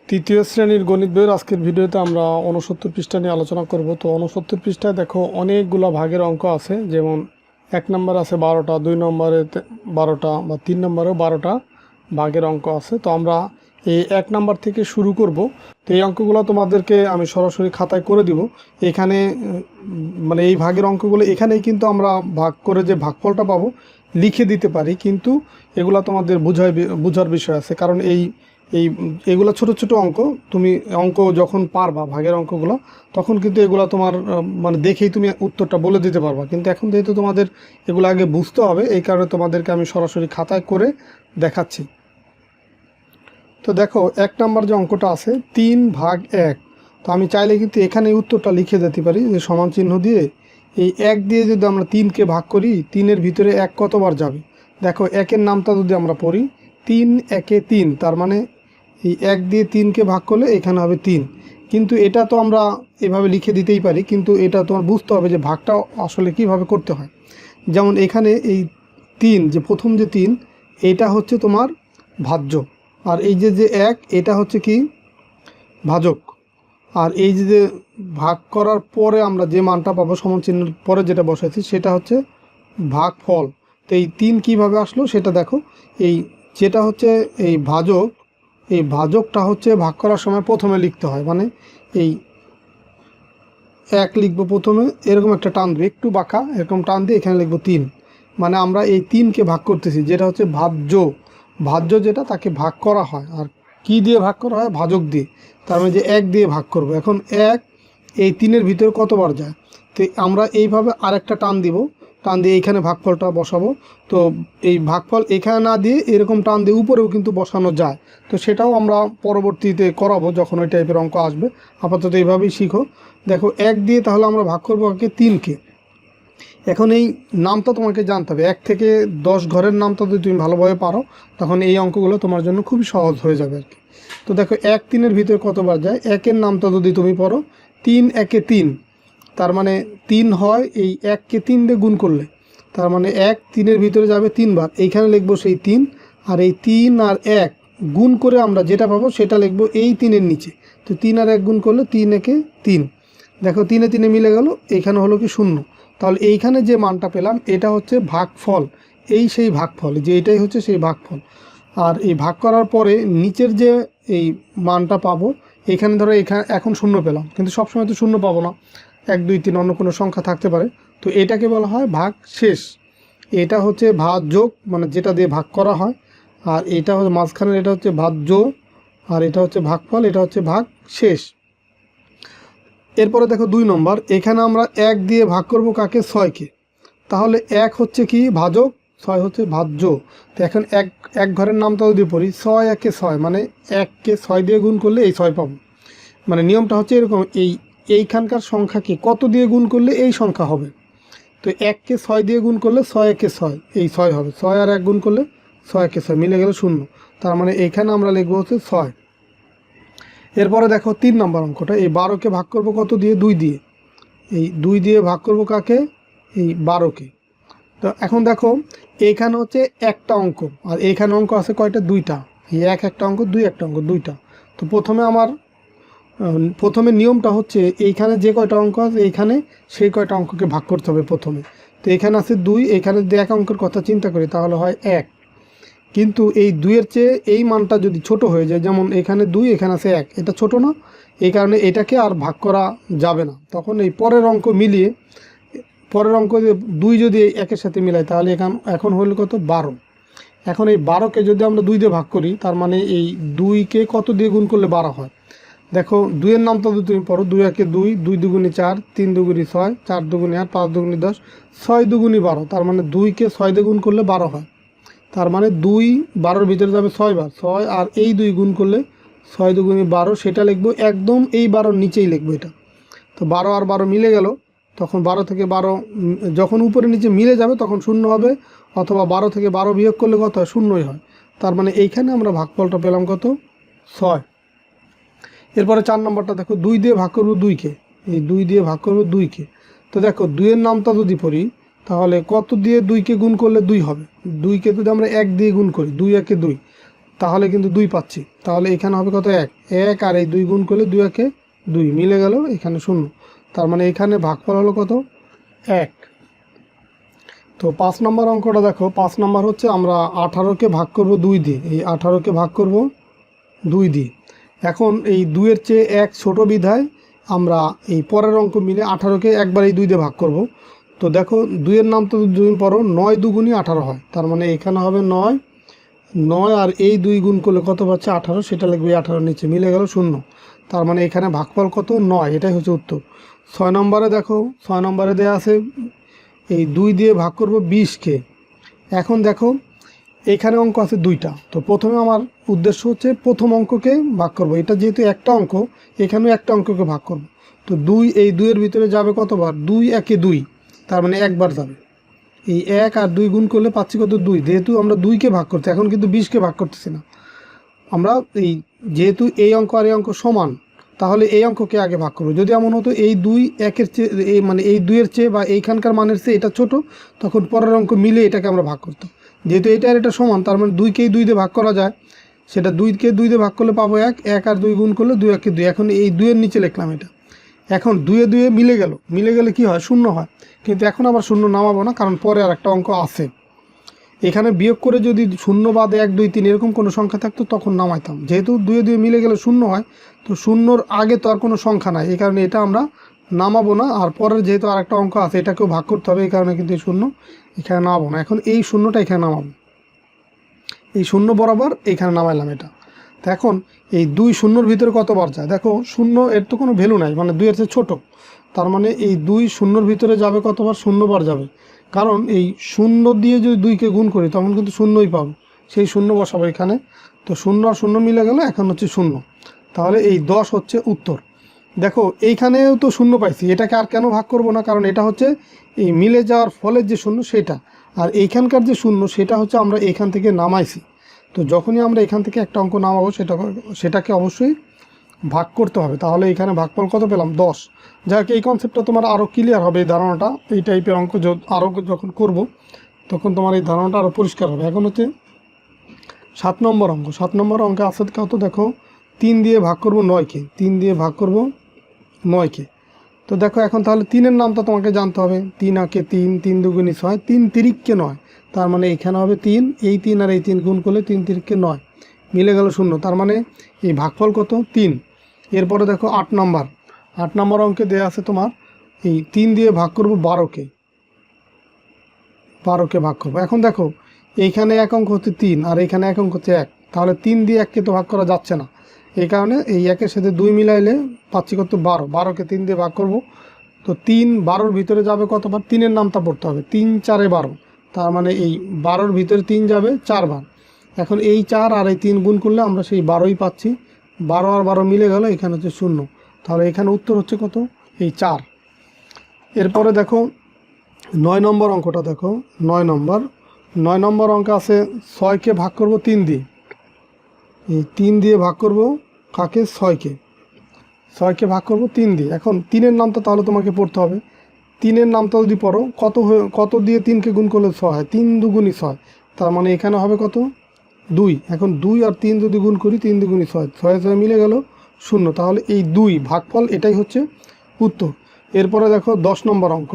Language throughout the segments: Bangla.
তৃতীয় শ্রেণীর গণিত বইয়ের আজকের ভিডিওতে আমরা ৬৯ পৃষ্ঠা নিয়ে আলোচনা করব। তো ৬৯ পৃষ্ঠায় দেখো অনেকগুলো ভাগের অঙ্ক আছে, যেমন ১ নম্বর আছে ১২টা, ২ নম্বরে ১২টা বা ৩ নম্বরেও ১২টা ভাগের অঙ্ক আছে। তো আমরা এই ১ নম্বর থেকে শুরু করব। তো এই অঙ্কগুলো তোমাদেরকে আমি সরাসরি খাতায় করে দিব। এখানে মানে এই ভাগের অঙ্কগুলো এখানেই কিন্তু আমরা ভাগ করে যে ভাগফলটা পাবো লিখে দিতে পারি, কিন্তু এগুলো তোমাদের বোঝার বিষয় আছে। কারণ এগুলো ছোট ছোট অঙ্ক, তুমি অঙ্ক যখন পারবা ভাগের অঙ্কগুলো, তখন কিন্তু এগুলো তোমার মানে দেখেই তুমি উত্তরটা বলে দিতে পারবা। কিন্তু এখন যেহেতু তোমাদের এগুলো আগে বুঝতে হবে, এই কারণে তোমাদেরকে আমি সরাসরি খাতায় করে দেখাচ্ছি। তো দেখো ১ নম্বর যে অঙ্কটা আছে ৩/১, তো আমি চাইলে কিন্তু এখানে উত্তরটা লিখে দিতে পারি যে সমান চিহ্ন দিয়ে এই ১ দিয়ে যদি আমরা ৩কে ভাগ করি, ৩-এর ভিতরে ১ কতবার যাবে। দেখো ১-এর নামটা যদি আমরা পড়ি ৩ ১-এ ৩, তার মানে এই ১ দিয়ে ৩কে ভাগ করলে এখানে হবে ৩। কিন্তু এটা তো আমরা এভাবে লিখে দিতেই পারি, কিন্তু এটা তোমার বুঝতে হবে যে ভাগটা আসলে কিভাবে করতে হয়। যেমন এখানে এই ৩, যে প্রথম যে ৩, এটা হচ্ছে তোমার ভাজ্য, আর এই যে ১ এটা হচ্ছে কি ভাজক। আর এই যে ভাগ করার পরে আমরা যে মানটা পাবো সমান চিহ্নের পরে যেটা বসাইছি সেটা হচ্ছে ভাগফল। তো এই ৩ কীভাবে আসলো সেটা দেখো। এই যেটা হচ্ছে এই ভাজক, এই ভাজকটা হচ্ছে ভাগ করার সময় প্রথমে লিখতে হয়, মানে এই ১ লিখবো প্রথমে, এরকম একটা টান দেবে, একটু বাঁকা এরকম টান দিয়ে এখানে লিখবো ৩। মানে আমরা এই 3কে ভাগ করতেছি, যেটা হচ্ছে ভাজ্য যেটা তাকে ভাগ করা হয়। আর কি দিয়ে ভাগ করা হয়? ভাজক দিয়ে। তার মানে যে ১ দিয়ে ভাগ করব। এখন ১ এই ৩-এর ভিতরে কতবার যায়, তো আমরা এইভাবে আরেকটা টান দিব, টান দিয়ে এইখানে ভাগফলটা বসাবো। তো এই ভাগফল এখানে না দিয়ে এরকম টান দিয়ে উপরেও কিন্তু বসানো যায়। তো সেটাও আমরা পরবর্তীতে করাবো যখন ওই টাইপের অঙ্ক আসবে। আপাতত এইভাবেই শিখো। দেখো ১ দিয়ে তাহলে আমরা ভাগ করবো ৩কে। এখন এই নামটা তোমাকে জানতে হবে, ১ থেকে ১০ ঘরের নামটা যদি তুমি ভালোভাবে পারো, তখন এই অঙ্কগুলো তোমার জন্য খুবই সহজ হয়ে যাবে আর কি। তো দেখো ১ ৩-এর ভিতরে কতবার যায়, ১-এর নামটা যদি তুমি পড়ো ৩ ১-এ ৩, তার মানে ৩ হয় এই ১-কে ৩ দিয়ে গুণ করলে, তার মানে ১ ৩-এর ভিতরে যাবে ৩ বার। এইখানে লিখবো সেই 3, আর এই ৩ আর ১ গুণ করে আমরা যেটা পাবো সেটা লিখবো এই 3-এর নিচে। তো ৩ আর ১ গুণ করলে ৩ ১-এ ৩। দেখো ৩-এ ৩-এ মিলে গেল, এইখানে হলো কি 0। তাহলে এইখানে যে মানটা পেলাম এটা হচ্ছে ভাগফল, এই সেই ভাগফল, যে এটাই হচ্ছে সেই ভাগফল। আর এই ভাগ করার পরে নিচের যে এই মানটা পাবো, এখানে ধরো এখানে এখন 0 পেলাম, কিন্তু সবসময় তো 0 পাবো না, ১ ২ ৩ অন্য কোনো সংখ্যা থাকতে পারে। তো এটাকে বলা হয় ভাগ শেষ। এটা হচ্ছে ভাজক, মানে যেটা দিয়ে ভাগ করা হয়। আর এটা হচ্ছে মাঝখানে, এটা হচ্ছে ভাজ্য, আর এটা হচ্ছে ভাগফল, এটা হচ্ছে ভাগ শেষ। এরপরে দেখো ২ নম্বর, এখানে আমরা ১ দিয়ে ভাগ করব কাকে? ৬-কে। তাহলে ১ হচ্ছে কি ভাজক, ৬ হচ্ছে ভাজ্য। তো এখন এক ঘরের নামটা যদি পড়ি ৬ ১-এ ৬, মানে ১-কে ৬ দিয়ে গুণ করলে এই ৬ পাবো। মানে নিয়মটা হচ্ছে এরকম, এইখানকার সংখ্যাকে কত দিয়ে গুণ করলে এই সংখ্যা হবে। তো ১-কে ৬ দিয়ে গুণ করলে ৬ ১-এ ৬, এই ৬ হবে। ৬ আর ১ গুণ করলে ৬ ১-এ ৬ মিলে গেল 0। তার মানে এইখানে আমরা লিখবো হচ্ছে ৬। এরপরে দেখো ৩ নম্বর অঙ্কটা, এই ১২-কে ভাগ করব কত দিয়ে? ২ দিয়ে। এই ২ দিয়ে ভাগ করব কাকে? এই ১২-কে। তো এখন দেখো এইখানে হচ্ছে একটা অঙ্ক, আর এইখানে অঙ্ক আছে কয়টা? 2টা। এই ১ একটা অঙ্ক, ২ একটা অঙ্ক, 2টা। তো প্রথমে নিয়মটা হচ্ছে এইখানে যে কয়টা অঙ্ক আছে এইখানে সেই কয়টা অঙ্ককে ভাগ করতে হবে প্রথমে। তো এখানে আছে ২, এখানে যদি এক অঙ্কের কথা চিন্তা করি তাহলে হয় ১। কিন্তু এই ২-এর চেয়ে এই মানটা যদি ছোট হয়ে যায়, যেমন এখানে ২, এখানে আছে 1, এটা ছোট না, এই কারণে এটাকে আর ভাগ করা যাবে না। তখন এই পরের অঙ্ক মিলিয়ে, পরের অঙ্ক ২ যদি এই 1-এর সাথে মিলাই, তাহলে এখন হলো কত? ১২। এখন এই ১২-কে যদি আমরা ২ দিয়ে ভাগ করি, তার মানে এই ২-কে কত দিয়ে গুণ করলে ১২ হয়? দেখো ২-এর নামটা যদি তুমি পড়ো, ২ ১-এ ২, ২ দুগুণে ৪, ৩ দুগুণে ৬, ৪ দুগুণে ৮, ৫ দুগুণে ১০, ৬ দুগুণে ১২। তার মানে 2-কে ৬ দিয়ে গুণ করলে ১২ হয়। তার মানে ২ ১২-এর ভিতরে যাবে ৬ বার, ৬ আর এই ২ গুণ করলে ৬ দুগুণে ১২, সেটা লিখবো একদম এই ১২-র নিচেই লিখবো এটা। তো ১২ আর ১২ মিলে গেল, তখন ১২ থেকে ১২ যখন উপরে নিচে মিলে যাবে তখন 0 হবে, অথবা ১২ থেকে ১২ বিয়োগ করলে কত হয়? 0ই হয়। তার মানে এইখানে আমরা ভাগফলটা পেলাম কত? ৬। এরপরে ৪ নম্বরটা দেখো, ২ দিয়ে ভাগ করবো ২-কে। এই ২ দিয়ে ভাগ করবো ২-কে। তো দেখো ২-এর নামটা যদি পড়ি, তাহলে কত দিয়ে ২-কে গুণ করলে ২ হবে? ২-কে যদি আমরা ১ দিয়ে গুণ করি, ২ ১-এ ২, তাহলে কিন্তু 2 পাচ্ছি। তাহলে এখানে হবে কত 1, 1 আর এই 2 গুণ করলে 2 একে 2 মিলে গেল, এখানে 0। তার মানে এখানে ভাগফল হলো কত 1। তো 5 নম্বর অঙ্কটা দেখো, 5 নম্বর হচ্ছে আমরা 18কে ভাগ করব 2 দিয়ে। এই 18কে ভাগ করব 2 দিয়ে। এখন এই 2 এর চেয়ে 1 ছোট বিধায় আমরা এই পরের অঙ্ক মিলে 18কে একবার এই 2 দিয়ে ভাগ করব। তো দেখো 2 এর নাম তো যদি পড়ো 9 দুগুণই 18 হয়। তার মানে এখানে হবে 9, 9 আর এই 2 গুণ করলে কত পাচ্ছে 18, সেটা লিখবে 18 নিচে, মিলে গেল 0। তার মানে এখানে ভাগফল কত 9, এটাই হচ্ছে উত্তর। 6 নম্বরে দেখো, 6 নম্বরে দেওয়া আছে এই 2 দিয়ে ভাগ করব 20কে। এখন দেখো এখানে অঙ্ক আছে 2টা। তো প্রথমে আমার উদ্দেশ্য হচ্ছে প্রথম অঙ্ককে ভাগ করব। এটা যেহেতু একটা অঙ্ক, এখানেও একটা অঙ্ককে ভাগ করব। তো 2, এই 2 এর ভিতরে যাবে কতবার, 2 একে 2, তার মানে একবার যাবে। এই 1 আর 2 গুণ করলে পাচ্ছি কত 2। যেহেতু আমরা 2কে ভাগ করছি, এখন কিন্তু 20কে ভাগ করতেছি না আমরা। এই যেহেতু এই অঙ্ক আর এই অঙ্ক সমান, তাহলে এই অঙ্ককে আগে ভাগ করবো। যদি এমন হতো এই 2 1-এর চেয়ে, এই মানে এই 2 এর চেয়ে বা এইখানকার মানের চেয়ে এটা ছোট, তখন পরের অঙ্ক মিলে এটাকে আমরা ভাগ করতাম। যেহেতু এটা আর এটা সমান, তার মানে 2কেই 2 দিয়ে ভাগ করা যায়। সেটা 2কে 2 দিয়ে ভাগ করলে পাবো 1, 1 আর 2 গুণ করলে 2 একে 2। এখন এই 2 এর নিচে লিখলাম এটা। এখন 2 এ 2 মিলে গেল, মিলে গেলে কি হয় 0 হয়। কিন্তু এখন আবার 0 নামাবো না, কারণ পরে আর একটা অঙ্ক আছে। এখানে বিয়োগ করে যদি 0 বাদে 1 2 3 এরকম কোনো সংখ্যা থাকতো তখন নামাইতাম। যেহেতু 2 এ 2 মিলে গেলে 0 হয়, তো 0-র আগে তো আর কোনো সংখ্যা নাই, এই কারণে এটা আমরা নামাবো না। আর পরের যেহেতু আর একটা অঙ্ক আছে, এটাকেও ভাগ করতে হবে, এই কারণে কিন্তু এই 0 এখানে নামাবো না। এখন এই 0টা এখানে নামাবো, এই 0 বরাবর এখানে নামাইলাম এটা। তো এখন এই 2 0-র ভিতরে কতবার যায় দেখো, 0 এর তো কোনো ভ্যালু নাই, মানে 2 এর চেয়ে ছোটো। তার মানে এই 2 0-র ভিতরে যাবে কতবার, 0 বার যাবে। কারণ এই 0 দিয়ে যদি 2কে গুণ করি তখন কিন্তু 0ই পাবো, সেই 0 বসাবো এখানে। তো 0 আর 0 মিলে গেল, এখন হচ্ছে 0। তাহলে এই 10 হচ্ছে উত্তর। দেখো এইখানেও তো 0 পাইছি, এটাকে আর কেন ভাগ করব না, কারণ এটা হচ্ছে এই মিলে যাওয়ার ফলের যে 0 সেটা। আর এইখানকার যে 0 সেটা হচ্ছে আমরা এইখান থেকে নামাইছি। তো যখনই আমরা এখান থেকে একটা অঙ্ক নামাবো, সেটাকে অবশ্যই ভাগ করতে হবে। তাহলে এখানে ভাগফল কত পেলাম 10। যাক, এই কনসেপ্টটা তোমার আরও ক্লিয়ার হবে, এই ধারণাটা। এই টাইপের অঙ্ক আরও যখন করব, তখন তোমার এই ধারণাটা আরও পরিষ্কার হবে। এখন হচ্ছে 7 নম্বর অঙ্ক। 7 নম্বর অঙ্কে আছে কত দেখো, 3 দিয়ে ভাগ করব 9কে। 3 দিয়ে ভাগ করব 9কে। তো দেখো এখন তাহলে 3-এর নামটা তোমাকে জানতে হবে। 3 আঁকে 3, 3 দুগুণে 6, 3 তিরিককে 9। তার মানে এখানে হবে 3, এই 3 আর এই 3 গুণ করলে 3 তিরিককে 9, মিলে গেল 0। তার মানে এই ভাগফল কত 3। এরপরে দেখো 8 নম্বর। 8 নম্বর অঙ্কে দেওয়া আছে তোমার এই 3 দিয়ে ভাগ করব 12কে। 12কে ভাগ করবো। এখন দেখো এইখানে এক অঙ্ক হচ্ছে 3 আর এইখানে এক অঙ্ক হচ্ছে 1, তাহলে 3 দিয়ে 1কে তো ভাগ করা যাচ্ছে না। এই কারণে এই 1-এর সাথে 2 মিলাইলে পাচ্ছি কত 12। 12কে 3 দিয়ে ভাগ করব। তো 3 12-র ভিতরে যাবে কতবার, 3-এর নামটা পড়তে হবে। 3 4 12, তার মানে এই 12-র ভিতরে 3 যাবে 4 বার। এখন এই 4 আর এই 3 গুণ করলে আমরা সেই 12ই পাচ্ছি। 12 আর 12 মিলে গেল, এখানে হচ্ছে 0। তাহলে এখানে উত্তর হচ্ছে কত, এই 4। এরপরে দেখো 9 নম্বর অঙ্কটা দেখো। 9 নম্বর অঙ্ক আছে 6কে ভাগ করব 3 দিয়ে। এই 3 দিয়ে ভাগ করব কাকে, 6কে। 6কে ভাগ করব 3 দিয়ে। এখন 3-এর নামটা তাহলে তোমাকে পড়তে হবে। 3-এর নামটা যদি পড়ো, কত দিয়ে 3কে গুণ করলে 6 হয়, 3 দুগুণই 6। তার মানে এখানে হবে কত 2। এখন 2 আর 3 যদি গুণ করি, 3 দুগুণই 6, 6 6 মিলে গেল 0। তাহলে এই 2 ভাগফল, এটাই হচ্ছে উত্তর। এরপরে দেখো 10 নম্বর অঙ্ক।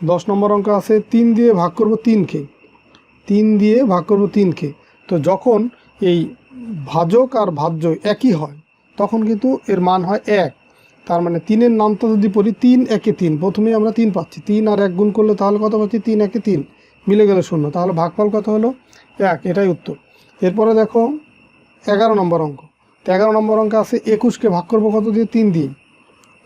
10 নম্বর অঙ্ক আছে 3 দিয়ে ভাগ করব 3কে। 3 দিয়ে ভাগ করব 3কে। তো যখন এই ভাজক আর ভাজ্য একই হয়, তখন কিন্তু এর মান হয় 1। তার মানে 3-এর নামটা যদি পড়ি, 3 একে 3, প্রথমেই আমরা 3 পাচ্ছি। 3 আর 1 গুণ করলে তাহলে কত পাচ্ছি, 3 একে 3, মিলে গেলে 0। তাহলে ভাগফল কত হলো 1, এটাই উত্তর। এরপরে দেখো 11 নম্বর অঙ্ক। তো 11 নম্বর অঙ্ক আছে 21কে ভাগ করব কত দিয়ে, 3 দিয়ে।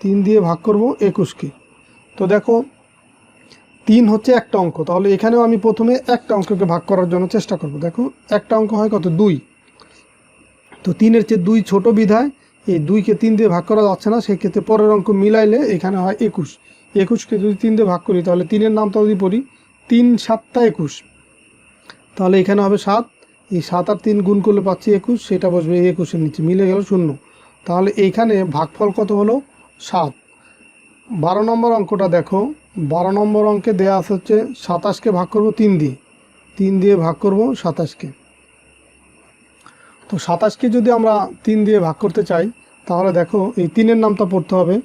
3 দিয়ে ভাগ করব 21কে। তো দেখো 3 হচ্ছে একটা অঙ্ক, তাহলে এখানেও আমি প্রথমে একটা অঙ্ককে ভাগ করার জন্য চেষ্টা করব। দেখো একটা অঙ্ক হয় কত 2। তো 3-এর চেয়ে 2 ছোট বিধায় এই 2কে 3 দিয়ে ভাগ করা যাচ্ছে না, সেক্ষেত্রে পরের অঙ্ক মিলাইলে এখানে হয় 21। 21কে যদি 3 দিয়ে ভাগ করি, তাহলে 3-এর নামটা যদি পড়ি, 3 7 21, তাহলে এখানে হবে 7। এই 7 আর 3 গুণ করলে পাচ্ছি 21, সেটা বসবে এই 21-এর নিচে, মিলে গেল 0। তাহলে এইখানে ভাগফল কত হলো 7। 12 নম্বর অঙ্কটা দেখো। 12 নম্বর অঙ্কে দেওয়া আছে হচ্ছে 27কে ভাগ করব 3 দিয়ে। 3 দিয়ে ভাগ করব 27কে। তো 27কে যদি আমরা 3 দিয়ে ভাগ করতে চাই তাহলে দেখো এই 3-এর নামটা পড়তে হবে।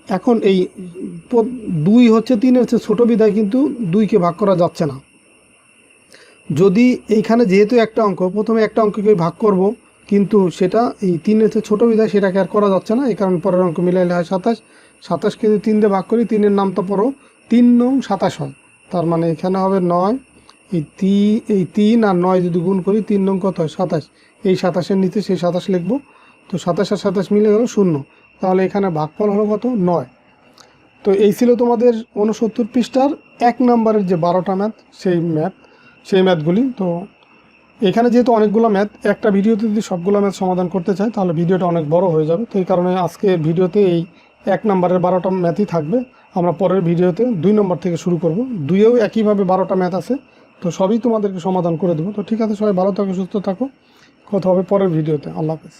এখন এই 2 হচ্ছে 3-এর চেয়ে ছোটো বিধায় কিন্তু 2কে ভাগ করা যাচ্ছে না। যদি এইখানে যেহেতু একটা অঙ্ক, প্রথমে একটা অঙ্ককে ভাগ করব, কিন্তু সেটা এই 3-এর চেয়ে ছোটো বিধায় সেটাকে আর করা যাচ্ছে না। এই কারণে পরের অঙ্ক মিলাইলে হয় 27। 27কে যদি 3 দিয়ে ভাগ করি, 3-এর নামটা পড়ো 3 নং 27 হয়। তার মানে এখানে হবে 9, এই 3 আর 9 যদি গুণ করি 3 নং কত হয় 27। এই 27-এর নিচে সেই 27 লিখবো। তো 27 আর 27 মিলে গেল 0। তাহলে এখানে ভাগফল হলো কত 9। তো এই ছিল তোমাদের 69 পৃষ্ঠার 1 নম্বরের যে 12টা ম্যাথ, সেই ম্যাথগুলি। তো এখানে যেহেতু অনেকগুলো ম্যাথ, একটা ভিডিওতে যদি সবগুলো ম্যাথ সমাধান করতে চাই তাহলে ভিডিওটা অনেক বড় হয়ে যাবে। তো এই কারণে আজকে ভিডিওতে এই 1 নম্বরের 12টা ম্যাথই থাকবে। আমরা পরের ভিডিওতে 2 নম্বর থেকে শুরু করব। 2-এও একইভাবে 12টা ম্যাথ আছে, তো সবই তোমাদেরকে সমাধান করে দেবো। তো ঠিক আছে, সবাই ভালো থাকো, সুস্থ থাকো, কথা হবে পরের ভিডিওতে। আল্লাহ হাফেজ।